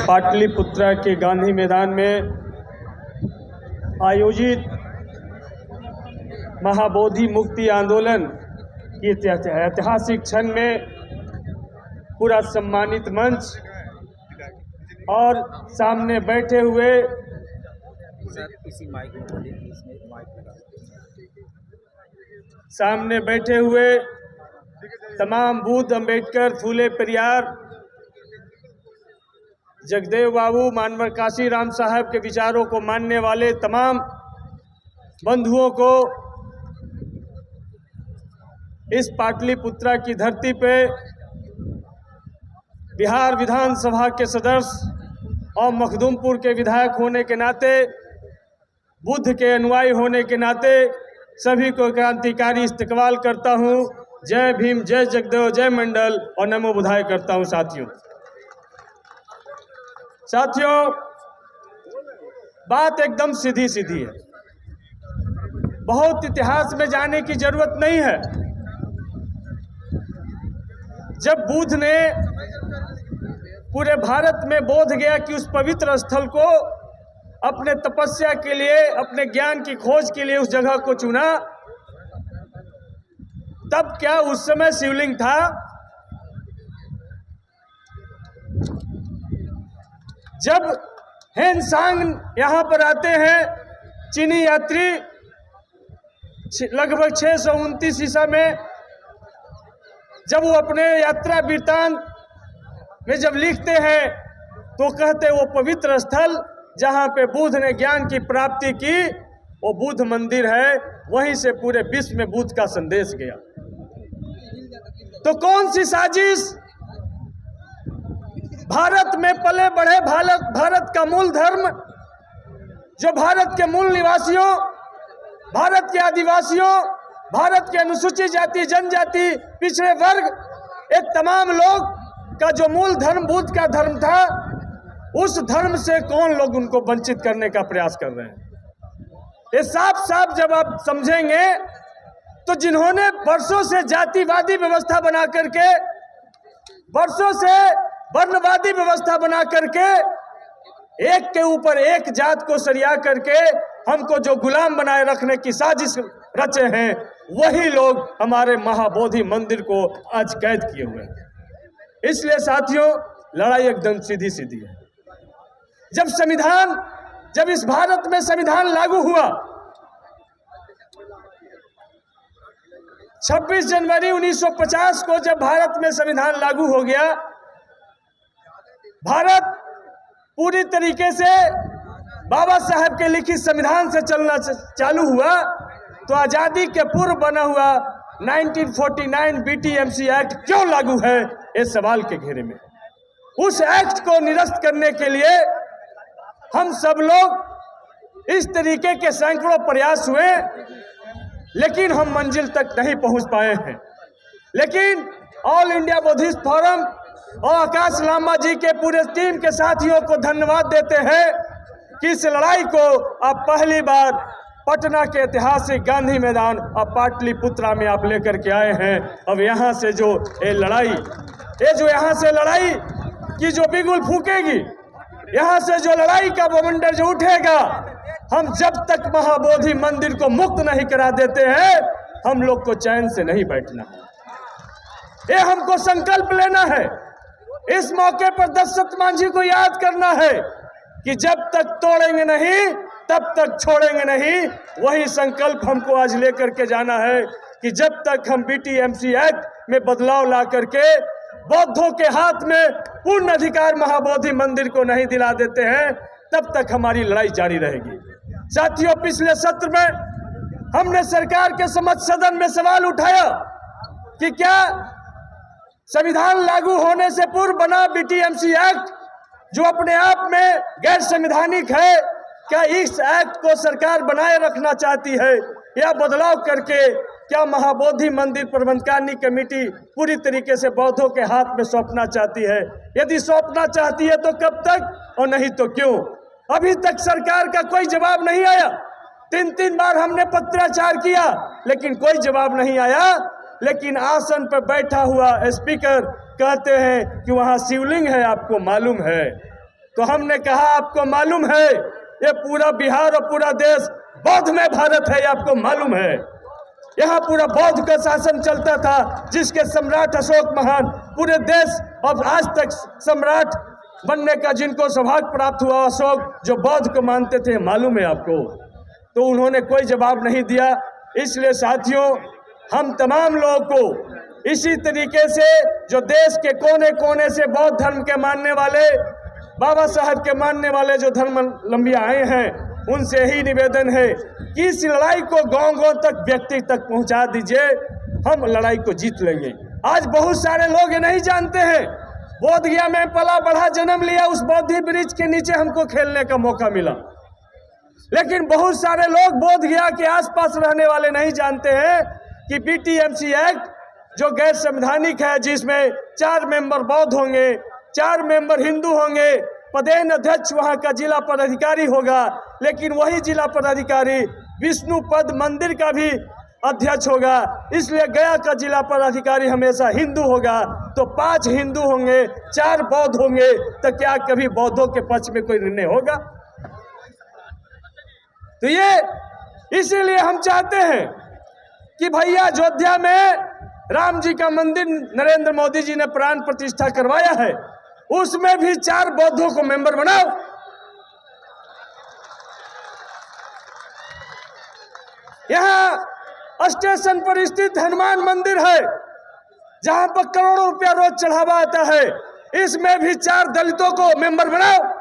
पाटलिपुत्रा के गांधी मैदान में आयोजित महाबोधि मुक्ति आंदोलन की ऐतिहासिक क्षण में पूरा सम्मानित मंच और सामने बैठे हुए तमाम बूथ अम्बेडकर, फूले पेरियार, जगदेव बाबू, मानवर काशी राम साहब के विचारों को मानने वाले तमाम बंधुओं को इस पाटलिपुत्रा की धरती पे बिहार विधानसभा के सदस्य और मखदूमपुर के विधायक होने के नाते, बुद्ध के अनुयायी होने के नाते सभी को क्रांतिकारी इस्तकबाल करता हूं। जय भीम, जय जगदेव, जय मंडल और नमो बुधाय करता हूं। साथियों, बात एकदम सीधी सीधी है, बहुत इतिहास में जाने की जरूरत नहीं है। जब बुद्ध ने पूरे भारत में बोध गया कि उस पवित्र स्थल को अपने तपस्या के लिए, अपने ज्ञान की खोज के लिए उस जगह को चुना, तब क्या उस समय शिवलिंग था? जब हेनसांग यहाँ पर आते हैं, चीनी यात्री, लगभग 629 ईसा में, जब वो अपने यात्रा वृत्तांत में जब लिखते हैं तो कहते वो पवित्र स्थल जहाँ पे बुद्ध ने ज्ञान की प्राप्ति की वो बुद्ध मंदिर है। वहीं से पूरे विश्व में बुद्ध का संदेश गया। तो कौन सी साजिश? भारत में पले बढ़े भारत का मूल धर्म, जो भारत के मूल निवासियों, भारत के आदिवासियों, भारत के अनुसूचित जाति, जनजाति, पिछड़े वर्ग, ये तमाम लोग का जो मूल धर्म बुद्ध का धर्म था, उस धर्म से कौन लोग उनको वंचित करने का प्रयास कर रहे हैं? ये साफ साफ जब आप समझेंगे तो जिन्होंने वर्षों से जातिवादी व्यवस्था बना करके, वर्षों से वर्णवादी व्यवस्था बना करके, एक के ऊपर एक जात को सरिया करके हमको जो गुलाम बनाए रखने की साजिश रचे हैं, वही लोग हमारे महाबोधि मंदिर को आज कैद किए हुए हैं। इसलिए साथियों, लड़ाई एकदम सीधी सीधी है। जब इस भारत में संविधान लागू हुआ, 26 जनवरी 1950 को जब भारत में संविधान लागू हो गया, भारत पूरी तरीके से बाबा साहब के लिखित संविधान से चलना चालू हुआ, तो आजादी के पूर्व बना हुआ 1949 BTMC एक्ट क्यों लागू है, इस सवाल के घेरे में। उस एक्ट को निरस्त करने के लिए हम सब लोग इस तरीके के सैकड़ों प्रयास हुए, लेकिन हम मंजिल तक नहीं पहुंच पाए हैं। लेकिन ऑल इंडिया बुद्धिस्ट फोरम और आकाश लामा जी के पूरे टीम के साथियों को धन्यवाद देते हैं कि इस लड़ाई को आप पहली बार पटना के ऐतिहासिक गांधी मैदान और पाटलिपुत्रा में आप लेकर के आए हैं। अब यहाँ से जो यहाँ से लड़ाई की जो बिगुल फूकेगी, यहाँ से जो लड़ाई का बवंडर जो उठेगा, हम जब तक महाबोधि मंदिर को मुक्त नहीं करा देते हैं, हम लोग को चैन से नहीं बैठना है। ये हमको संकल्प लेना है। इस मौके पर दशरथ मांझी को याद करना है कि जब तक तोड़ेंगे नहीं तब तक छोड़ेंगे नहीं। वही संकल्प हमको आज लेकर के जाना है कि जब तक हम BTMC एक्ट में बदलाव ला करके बौद्धों के हाथ में पूर्ण अधिकार महाबोधि मंदिर को नहीं दिला देते हैं, तब तक हमारी लड़ाई जारी रहेगी। साथियों, पिछले सत्र में हमने सरकार के समक्ष सदन में सवाल उठाया कि क्या संविधान लागू होने से पूर्व बना BTMC एक्ट, जो अपने आप में गैर संवैधानिक है, क्या इस एक्ट को सरकार बनाए रखना चाहती है या बदलाव करके क्या महाबोधि मंदिर प्रबंधकारिणी कमेटी पूरी तरीके से बौद्धों के हाथ में सौंपना चाहती है? यदि सौंपना चाहती है तो कब तक और नहीं तो क्यों? अभी तक सरकार का कोई जवाब नहीं आया। 3 बार हमने पत्राचार किया, लेकिन कोई जवाब नहीं आया। लेकिन आसन पर बैठा हुआ स्पीकर कहते हैं कि वहाँ शिवलिंग है, आपको मालूम है? तो हमने कहा आपको मालूम है? ये पूरा बिहार और पूरा देश बौद्धमय भारत है, ये आपको मालूम है? यहाँ पूरा बौद्ध का शासन चलता था, जिसके सम्राट अशोक महान पूरे देश और आज तक सम्राट बनने का जिनको सौभाग्य प्राप्त हुआ, अशोक जो बौद्ध को मानते थे, मालूम है आपको? तो उन्होंने कोई जवाब नहीं दिया। इसलिए साथियों, हम तमाम लोगों को इसी तरीके से जो देश के कोने कोने से बौद्ध धर्म के मानने वाले, बाबा साहब के मानने वाले जो धर्मावलंबी आए हैं, उनसे ही निवेदन है कि इस लड़ाई को गांव-गांव तक, व्यक्ति तक पहुंचा दीजिए। हम लड़ाई को जीत लेंगे। आज बहुत सारे लोग ये नहीं जानते हैं, बोध गया में पला बढ़ा जन्म लिया, उस बोधि वृक्ष के नीचे हमको खेलने का मौका मिला। लेकिन बहुत सारे लोग बोध गया के आसपास रहने वाले नहीं जानते हैं कि बीटीएमसी एक्ट जो गैर संवैधानिक है, जिसमें 4 मेंबर बौद्ध होंगे, 4 मेंबर हिंदू होंगे, पदेन अध्यक्ष वहां का जिला पदाधिकारी होगा, लेकिन वही जिला पदाधिकारी विष्णुपद मंदिर का भी अध्यक्ष होगा। इसलिए गया का जिला पदाधिकारी हमेशा हिंदू होगा। तो 5 हिंदू होंगे, 4 बौद्ध होंगे, तो क्या कभी बौद्धों के पक्ष में कोई निर्णय होगा? तो ये इसीलिए हम चाहते हैं कि भैया अयोध्या में राम जी का मंदिर नरेंद्र मोदी जी ने प्राण प्रतिष्ठा करवाया है, उसमें भी 4 बौद्धों को मेंबर बनाओ। यहाँ स्टेशन पर स्थित हनुमान मंदिर है, जहां पर करोड़ों रुपया रोज चढ़ावा आता है, इसमें भी 4 दलितों को मेंबर बनाओ।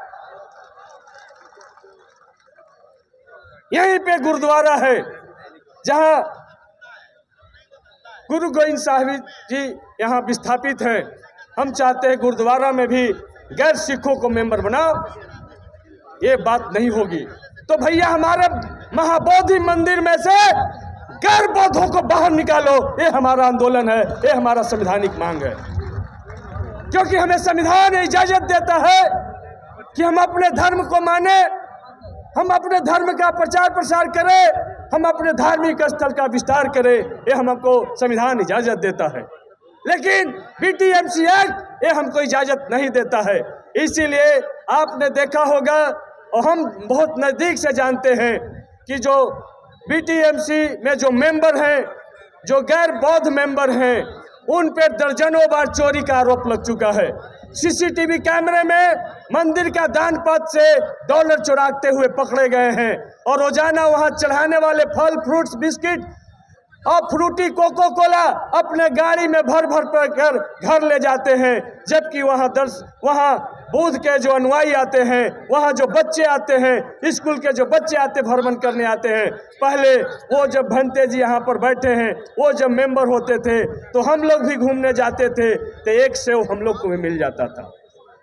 यहीं पे गुरुद्वारा है, जहां गुरु गोविंद साहिब जी यहाँ विस्थापित हैं। हम चाहते हैं गुरुद्वारा में भी गैर सिखों को मेंबर बनाओ। ये बात नहीं होगी तो भैया हमारे महाबोधि मंदिर में से गैर बौद्धों को बाहर निकालो। ये हमारा आंदोलन है, ये हमारा संवैधानिक मांग है, क्योंकि हमें संविधान इजाजत देता है कि हम अपने धर्म को माने, हम अपने धर्म का प्रचार प्रसार करें, हम अपने धार्मिक स्थल का विस्तार करें, ये हमको संविधान इजाजत देता है। लेकिन बीटीएमसी एक्ट ये हमको इजाजत नहीं देता है। इसीलिए आपने देखा होगा और हम बहुत नज़दीक से जानते हैं कि जो बीटीएमसी में जो मेंबर हैं, जो गैर बौद्ध मेंबर हैं, उन पर दर्जनों बार चोरी का आरोप लग चुका है। सीसीटीवी कैमरे में मंदिर का दान पत्र से डॉलर चुराते हुए पकड़े गए हैं और रोजाना वहां चढ़ाने वाले फल, फ्रूट्स, बिस्किट और फ्रूटी कोको कोला अपने गाड़ी में भर भर कर घर ले जाते हैं। जबकि वहाँ बुद्ध के जो अनुयायी आते हैं, वहाँ जो बच्चे आते हैं, स्कूल के जो बच्चे आते भ्रमण करने आते हैं, पहले वो जब भंते जी यहाँ पर बैठे हैं, वो जब मेंबर होते थे तो हम लोग भी घूमने जाते थे, तो 1 सेव हम लोग को भी मिल जाता था,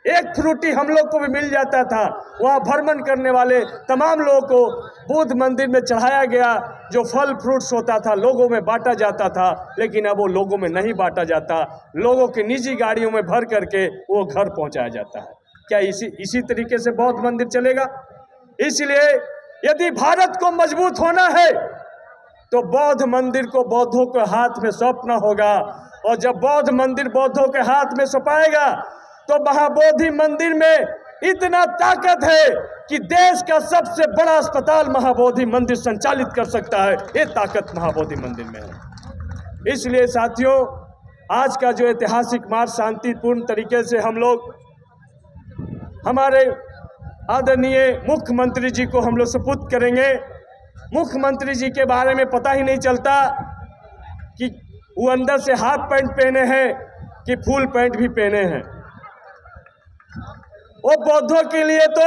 1 फ्रूटी हम लोग को भी मिल जाता था। वहाँ भ्रमण करने वाले तमाम लोगों को बुद्ध मंदिर में चढ़ाया गया जो फल फ्रूट्स होता था, लोगों में बांटा जाता था। लेकिन अब वो लोगों में नहीं बांटा जाता, लोगों की निजी गाड़ियों में भर करके वो घर पहुंचाया जाता है। क्या इसी तरीके से बौद्ध मंदिर चलेगा? इसलिए यदि भारत को मजबूत होना है तो बौद्ध मंदिर को बौद्धों के हाथ में सौंपना होगा, और जब बौद्ध मंदिर बौद्धों के हाथ में सौंपाएगा तो महाबोधि मंदिर में इतना ताकत है कि देश का सबसे बड़ा अस्पताल महाबोधि मंदिर संचालित कर सकता है। ये ताकत महाबोधि मंदिर में है। इसलिए साथियों, आज का जो ऐतिहासिक मार्च शांतिपूर्ण तरीके से हम लोग हमारे आदरणीय मुख्यमंत्री जी को हम लोग सुपुर्द करेंगे। मुख्यमंत्री जी के बारे में पता ही नहीं चलता कि वो अंदर से हाफ पैंट पहने हैं कि फुल पैंट भी पहने हैं। वो बौद्धों के लिए तो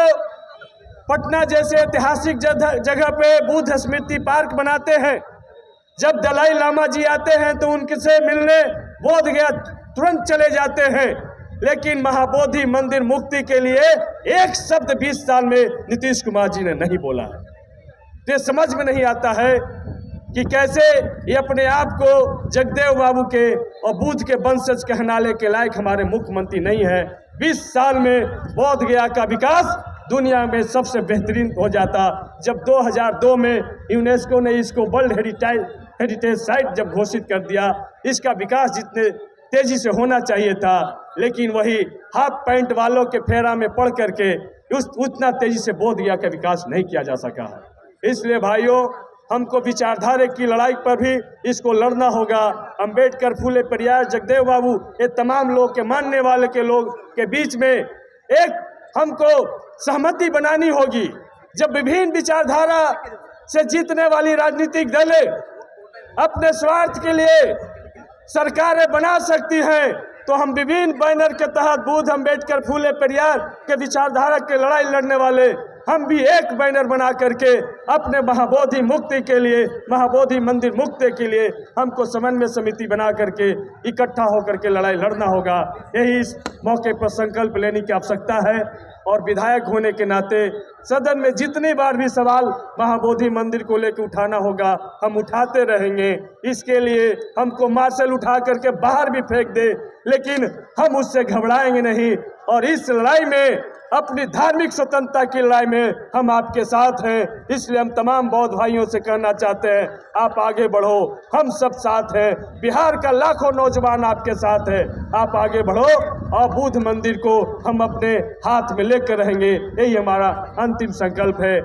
पटना जैसे ऐतिहासिक जगह पे बुद्ध स्मृति पार्क बनाते हैं। जब दलाई लामा जी आते हैं तो उनसे मिलने बोध गया तुरंत चले जाते हैं। लेकिन महाबोधि मंदिर मुक्ति के लिए 1 शब्द 20 साल में नीतीश कुमार जी ने नहीं बोला है। तो ये समझ में नहीं आता है कि कैसे ये अपने आप को जगदेव बाबू के और बुद्ध के वंशज कहलाने के लायक हमारे मुख्यमंत्री नहीं है। 20 साल में बोध गया का विकास दुनिया में सबसे बेहतरीन हो जाता। जब 2002 में यूनेस्को ने इसको वर्ल्ड हेरिटेज साइट जब घोषित कर दिया, इसका विकास जितने तेजी से होना चाहिए था, लेकिन वही हाफ पैंट वालों के फेरा में पड़ करके उतना तेजी से बोध गया का विकास नहीं किया जा सका है। इसलिए भाइयों, हमको विचारधारा की लड़ाई पर भी इसको लड़ना होगा। अंबेडकर, फूले परियार, जगदेव बाबू, ये तमाम लोग के मानने वाले के लोग के बीच में एक हमको सहमति बनानी होगी। जब विभिन्न विचारधारा से जीतने वाली राजनीतिक दलें अपने स्वार्थ के लिए सरकारें बना सकती हैं, तो हम विभिन्न बैनर के तहत बुद्ध, अंबेडकर, फूले परियार के विचारधारा के लड़ाई लड़ने वाले हम भी एक बैनर बना करके अपने महाबोधि मुक्ति के लिए, महाबोधि मंदिर मुक्ति के लिए हमको समन्वय समिति बना करके इकट्ठा होकर के लड़ाई लड़ना होगा। यही इस मौके पर संकल्प लेने की आवश्यकता है। और विधायक होने के नाते सदन में जितनी बार भी सवाल महाबोधि मंदिर को लेकर उठाना होगा, हम उठाते रहेंगे। इसके लिए हमको मार्शल उठा करके बाहर भी फेंक दे, लेकिन हम उससे घबराएंगे नहीं। और इस लड़ाई में, अपनी धार्मिक स्वतंत्रता की लड़ाई में हम आपके साथ हैं। इसलिए हम तमाम बौद्ध भाइयों से कहना चाहते हैं, आप आगे बढ़ो, हम सब साथ हैं। बिहार का लाखों नौजवान आपके साथ है, आप आगे बढ़ो और बुद्ध मंदिर को हम अपने हाथ में लेकर रहेंगे। यही हमारा अंतिम संकल्प है।